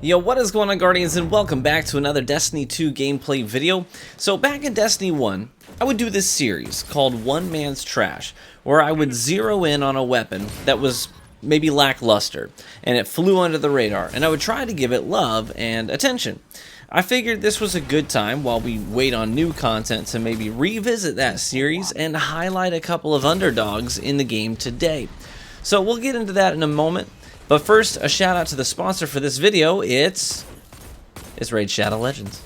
Yo, what is going on, Guardians, and welcome back to another Destiny 2 gameplay video. So back in Destiny 1, I would do this series called One Man's Trash, where I would zero in on a weapon that was maybe lackluster, and it flew under the radar, and I would try to give it love and attention. I figured this was a good time while we wait on new content to maybe revisit that series and highlight a couple of underdogs in the game today. So we'll get into that in a moment. But first, a shout out to the sponsor for this video. It's Raid Shadow Legends.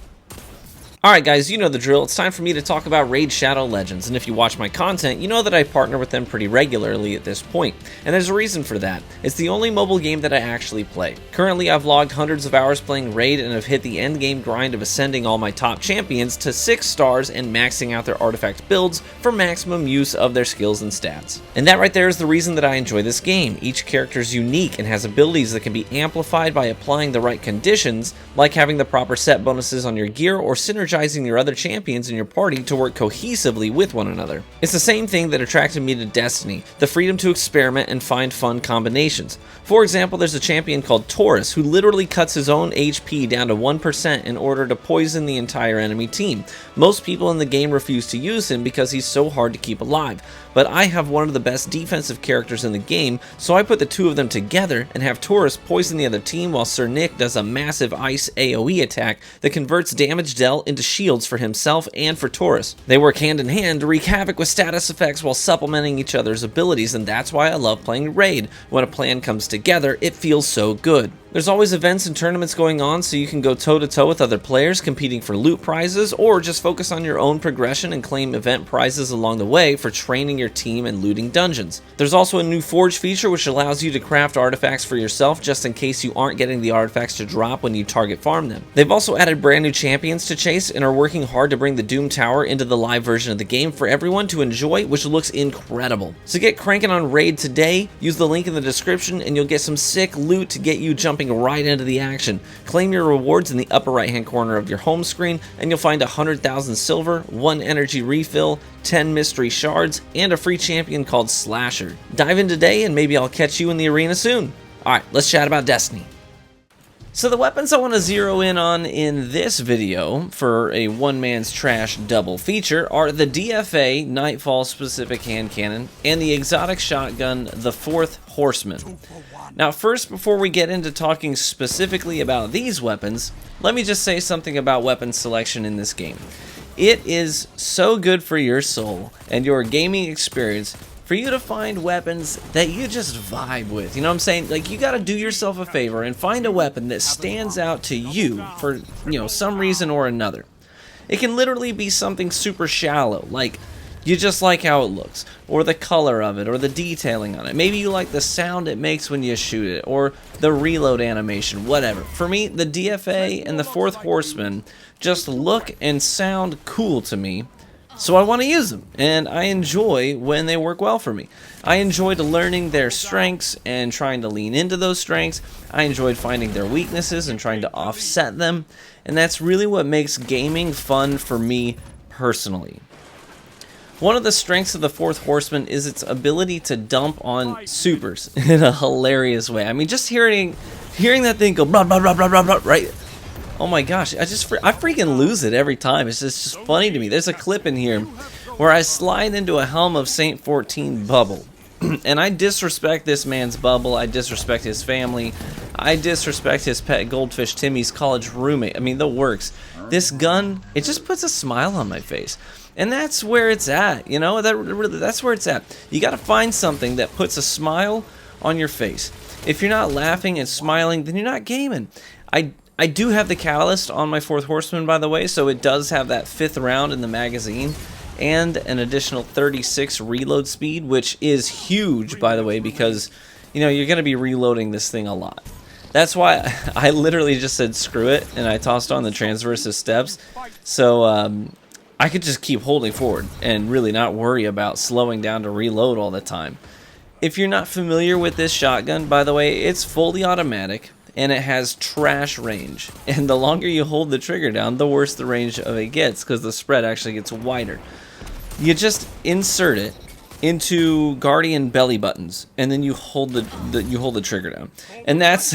Alright guys, you know the drill. It's time for me to talk about Raid Shadow Legends, and if you watch my content, you know that I partner with them pretty regularly at this point. And there's a reason for that. It's the only mobile game that I actually play. Currently, I've logged hundreds of hours playing Raid and have hit the end game grind of ascending all my top champions to 6 stars and maxing out their artifact builds for maximum use of their skills and stats. And that right there is the reason that I enjoy this game. Each character is unique and has abilities that can be amplified by applying the right conditions, like having the proper set bonuses on your gear or synergizing your other champions in your party to work cohesively with one another. It's the same thing that attracted me to Destiny, the freedom to experiment and find fun combinations. For example, there's a champion called Taurus who literally cuts his own HP down to 1% in order to poison the entire enemy team. Most people in the game refuse to use him because he's so hard to keep alive, but I have one of the best defensive characters in the game, so I put the two of them together and have Taurus poison the other team while Sir Nick does a massive ice AoE attack that converts damage dealt into shields for himself and for Taurus. They work hand in hand to wreak havoc with status effects while supplementing each other's abilities, and that's why I love playing Raid. When a plan comes together, it feels so good. There's always events and tournaments going on, so you can go toe-to-toe with other players competing for loot prizes, or just focus on your own progression and claim event prizes along the way for training your team and looting dungeons. There's also a new Forge feature which allows you to craft artifacts for yourself just in case you aren't getting the artifacts to drop when you target farm them. They've also added brand new champions to chase and are working hard to bring the Doom Tower into the live version of the game for everyone to enjoy, which looks incredible. So get cranking on Raid today, use the link in the description, and you'll get some sick loot to get you jumping right into the action. Claim your rewards in the upper right hand corner of your home screen, and you'll find 100,000 silver, 1 energy refill, 10 mystery shards, and a free champion called Slasher. Dive in today and maybe I'll catch you in the arena soon. Alright, let's chat about Destiny. So the weapons I want to zero in on in this video for a one man's trash double feature are the DFA Nightfall specific hand cannon and the exotic shotgun, the Fourth Horseman. Now first, before we get into talking specifically about these weapons, let me just say something about weapon selection in this game. It is so good for your soul and your gaming experience for you to find weapons that you just vibe with. You know what I'm saying? Like, you gotta do yourself a favor and find a weapon that stands out to you for, some reason or another. It can literally be something super shallow, like you just like how it looks, or the color of it, or the detailing on it. Maybe you like the sound it makes when you shoot it, or the reload animation, whatever. For me, the DFA and the Fourth Horseman just look and sound cool to me, so I want to use them, and I enjoy when they work well for me. I enjoyed learning their strengths and trying to lean into those strengths. I enjoyed finding their weaknesses and trying to offset them, and that's really what makes gaming fun for me personally. One of the strengths of the Fourth Horseman is its ability to dump on supers in a hilarious way. I mean, just hearing that thing go blah blah blah blah blah blah, right? Oh my gosh, I freaking lose it every time. It's just funny to me. There's a clip in here where I slide into a Helm of Saint 14 bubble. And I disrespect this man's bubble. I disrespect his family. I disrespect his pet goldfish Timmy's college roommate. I mean, the works. This gun, it just puts a smile on my face. And that's where it's at, that's where it's at. You gotta find something that puts a smile on your face. If you're not laughing and smiling, then you're not gaming. I do have the Catalyst on my Fourth Horseman, by the way, so it does have that 5th round in the magazine and an additional 36 reload speed, which is huge, by the way, because you're going to be reloading this thing a lot. That's why I literally just said screw it, and I tossed on the transversive steps, so I could just keep holding forward and really not worry about slowing down to reload all the time. If you're not familiar with this shotgun, by the way, it's fully automatic. And it has trash range, and the longer you hold the trigger down, the worse the range of it gets, because the spread actually gets wider. You just insert it into Guardian belly buttons, and then you hold the trigger down, and that's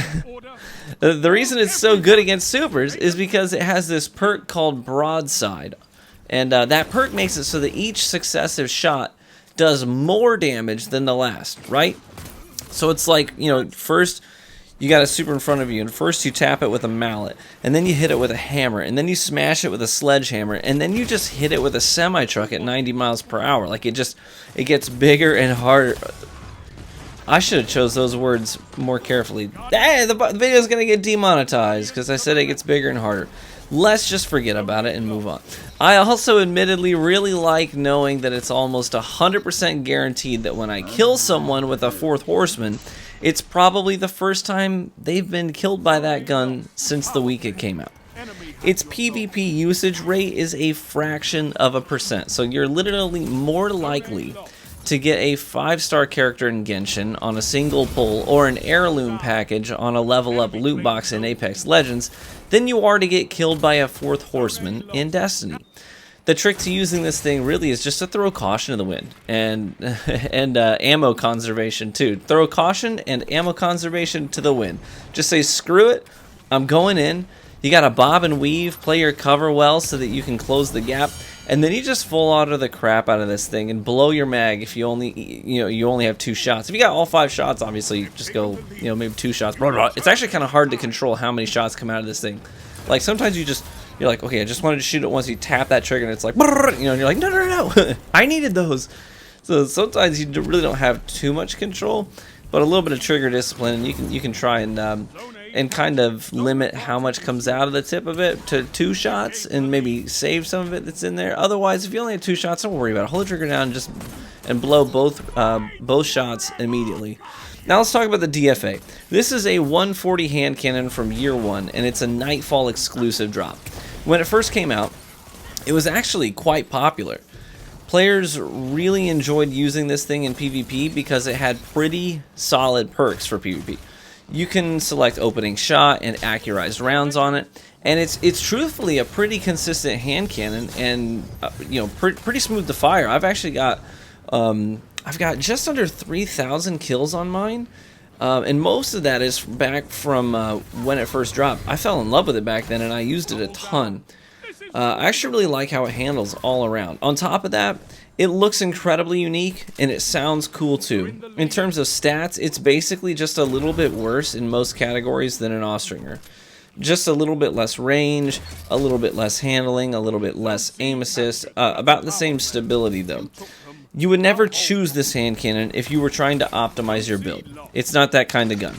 The reason it's so good against supers is because it has this perk called Broadside. And that perk makes it so that each successive shot does more damage than the last, right? So it's like, you know, first you got a super in front of you, and first you tap it with a mallet, and then you hit it with a hammer, and then you smash it with a sledgehammer, and then you just hit it with a semi-truck at 90 miles per hour. Like, it gets bigger and harder. I should have chose those words more carefully. Hey, the video's gonna get demonetized because I said it gets bigger and harder. Let's just forget about it and move on. I also admittedly really like knowing that it's almost 100% guaranteed that when I kill someone with a fourth horseman, it's probably the first time they've been killed by that gun since the week it came out. Its PvP usage rate is a fraction of a percent, so you're literally more likely to get a 5-star character in Genshin on a single pull or an heirloom package on a level up loot box in Apex Legends than you are to get killed by a fourth horseman in Destiny. The trick to using this thing really is just to throw caution to the wind and ammo conservation too. Throw caution and ammo conservation to the wind. Just say, screw it, I'm going in. You gotta bob and weave, play your cover well so that you can close the gap, and then you just full auto the crap out of this thing and blow your mag if you only have 2 shots. If you got all 5 shots, obviously you just go, maybe 2 shots. It's actually kind of hard to control how many shots come out of this thing. Like, sometimes you're like, okay, I just wanted to shoot it once. You tap that trigger and it's like, and you're like, no. I needed those. So sometimes you really don't have too much control, but a little bit of trigger discipline, and you can try and kind of limit how much comes out of the tip of it to 2 shots and maybe save some of it that's in there. Otherwise, if you only have 2 shots, don't worry about it. Hold the trigger down and blow both shots immediately. Now let's talk about the DFA. This is a 140 hand cannon from year 1, and it's a Nightfall exclusive drop. When it first came out, it was actually quite popular. Players really enjoyed using this thing in PvP because it had pretty solid perks for PvP. You can select opening shot and accurized rounds on it, and it's truthfully a pretty consistent hand cannon, and pretty smooth to fire. I've actually got just under 3,000 kills on mine, and most of that is back from when it first dropped. I fell in love with it back then, and I used it a ton. I actually really like how it handles all around. On top of that, it looks incredibly unique, and it sounds cool too. In terms of stats, it's basically just a little bit worse in most categories than an Austringer. Just a little bit less range, a little bit less handling, a little bit less aim assist, about the same stability though. You would never choose this hand cannon if you were trying to optimize your build. It's not that kind of gun.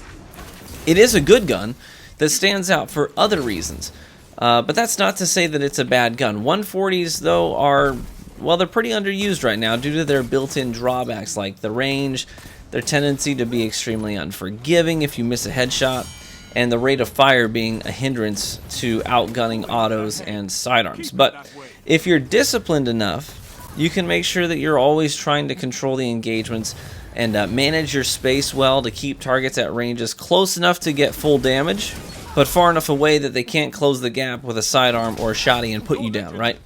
It is a good gun that stands out for other reasons, but that's not to say that it's a bad gun. 140s though are, well, they're pretty underused right now due to their built-in drawbacks like the range, their tendency to be extremely unforgiving if you miss a headshot, and the rate of fire being a hindrance to outgunning autos and sidearms. But if you're disciplined enough, you can make sure that you're always trying to control the engagements and manage your space well to keep targets at ranges close enough to get full damage, but far enough away that they can't close the gap with a sidearm or a shotty and put you down, right?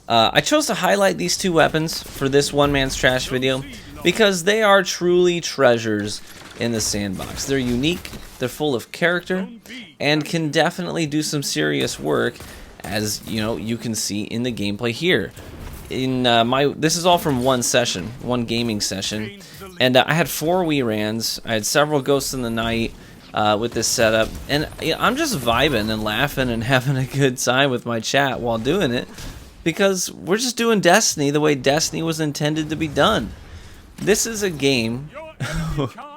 I chose to highlight these 2 weapons for this One Man's Trash video because they are truly treasures in the sandbox. They're unique, they're full of character, and can definitely do some serious work, as you can see in the gameplay here. This is all from one gaming session, and I had 4 Weerans. I had several Ghosts in the Night with this setup, and I'm just vibing and laughing and having a good time with my chat while doing it, because we're just doing Destiny the way Destiny was intended to be done. This is a game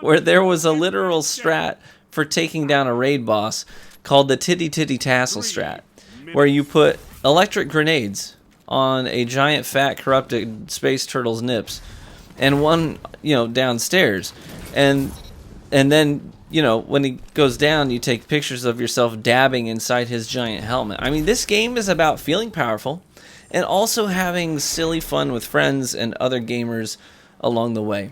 where there was a literal strat for taking down a raid boss called the Titty Titty Tassel strat, where you put electric grenades on a giant fat corrupted space turtle's nips and one downstairs, and then when he goes down, you take pictures of yourself dabbing inside his giant helmet. I mean, this game is about feeling powerful and also having silly fun with friends and other gamers along the way.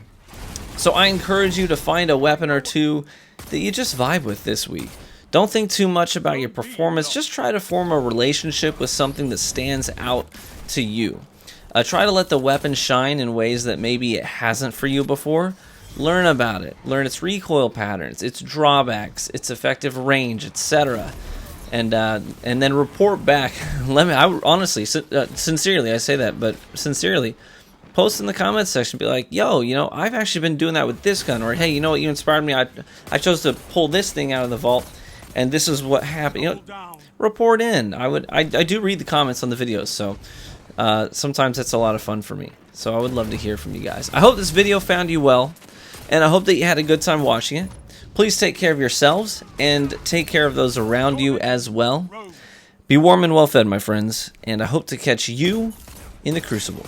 So I encourage you to find a weapon or 2 that you just vibe with this week. Don't think too much about your performance, just try to form a relationship with something that stands out to you. Try to let the weapon shine in ways that maybe it hasn't for you before, Learn about it. Learn its recoil patterns, its drawbacks, its effective range, etc. And then report back. Honestly, sincerely, I say that, but sincerely, post in the comments section. Be like, yo, I've actually been doing that with this gun, or hey, you know what, you inspired me. I chose to pull this thing out of the vault, and this is what happened. Report in. I do read the comments on the videos, so sometimes it's a lot of fun for me. So I would love to hear from you guys. I hope this video found you well, and I hope that you had a good time watching it. Please take care of yourselves, and take care of those around you as well. Be warm and well fed, my friends, and I hope to catch you in the Crucible.